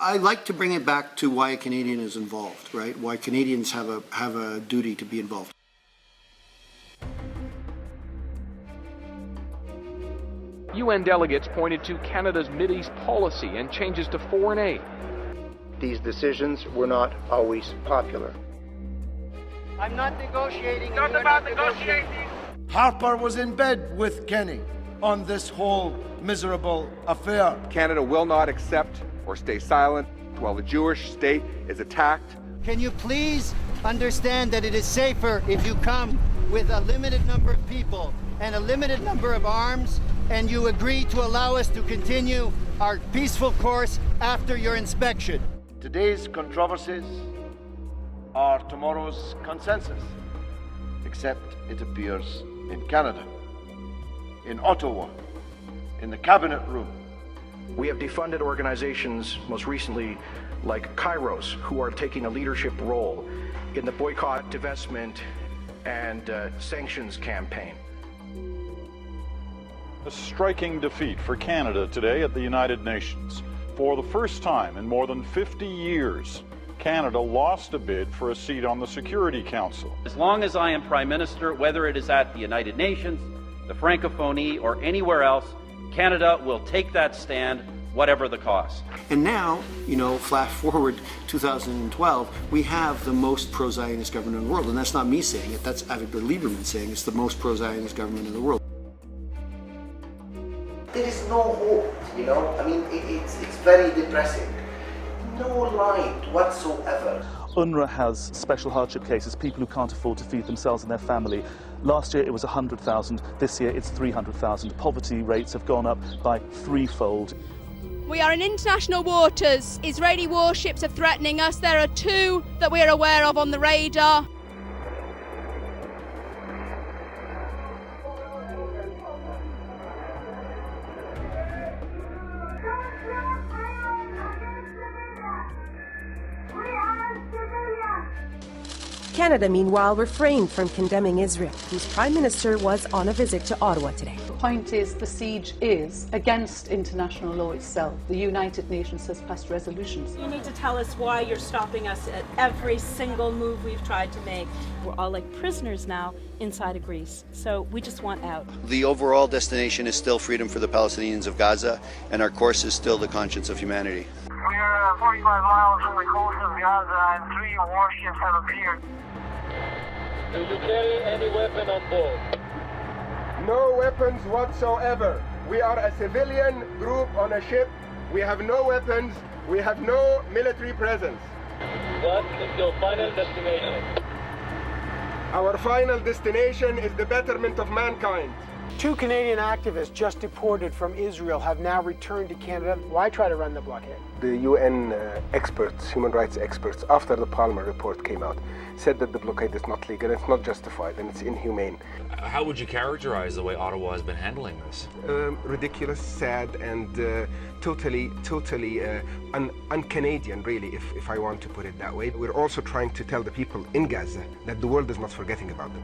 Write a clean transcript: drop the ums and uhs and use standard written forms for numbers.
I like to bring it back to why a Canadian is involved, right? Why Canadians have a duty to be involved. UN delegates pointed to Canada's Mideast policy and changes to foreign aid. These decisions were not always popular. I'm not negotiating. It's not about negotiating. Harper was in bed with Kenny on this whole miserable affair. Canada will not accept or stay silent while the Jewish state is attacked. Can you please understand that it is safer if you come with a limited number of people and a limited number of arms, and you agree to allow us to continue our peaceful course after your inspection? Today's controversies are tomorrow's consensus, except it appears in Canada, in Ottawa, in the cabinet room. We have defunded organizations, most recently like Kairos, who are taking a leadership role in the boycott, divestment, and sanctions campaign. A striking defeat for Canada today at the United Nations. For the first time in more than 50 years, Canada lost a bid for a seat on the Security Council. As long as I am Prime Minister, whether it is at the United Nations, the Francophonie, or anywhere else, Canada will take that stand, whatever the cost. And now, flash forward 2012, we have the most pro-Zionist government in the world. And that's not me saying it, that's Avigdor Lieberman saying it's the most pro-Zionist government in the world. There is no hope, it's very depressing. No light whatsoever. UNRWA has special hardship cases, people who can't afford to feed themselves and their family. Last year it was 100,000, this year it's 300,000. Poverty rates have gone up by threefold. We are in international waters. Israeli warships are threatening us. There are 2 that we are aware of on the radar. Canada, meanwhile, refrained from condemning Israel, whose Prime Minister was on a visit to Ottawa today. The point is, the siege is against international law itself. The United Nations has passed resolutions. You need to tell us why you're stopping us at every single move we've tried to make. We're all like prisoners now inside of Greece, so we just want out. The overall destination is still freedom for the Palestinians of Gaza, and our course is still the conscience of humanity. We are 45 miles from the coast of Gaza, and 3 warships have appeared. Do you carry any weapon on board? No weapons whatsoever. We are a civilian group on a ship. We have no weapons. We have no military presence. What is your final destination? Our final destination is the betterment of mankind. 2 Canadian activists just deported from Israel have now returned to Canada. Why try to run the blockade? The UN experts, human rights experts, after the Palmer report came out, said that the blockade is not legal, it's not justified, and it's inhumane. How would you characterize the way Ottawa has been handling this? Ridiculous, sad, and totally un-Canadian, really, if I want to put it that way. We're also trying to tell the people in Gaza that the world is not forgetting about them.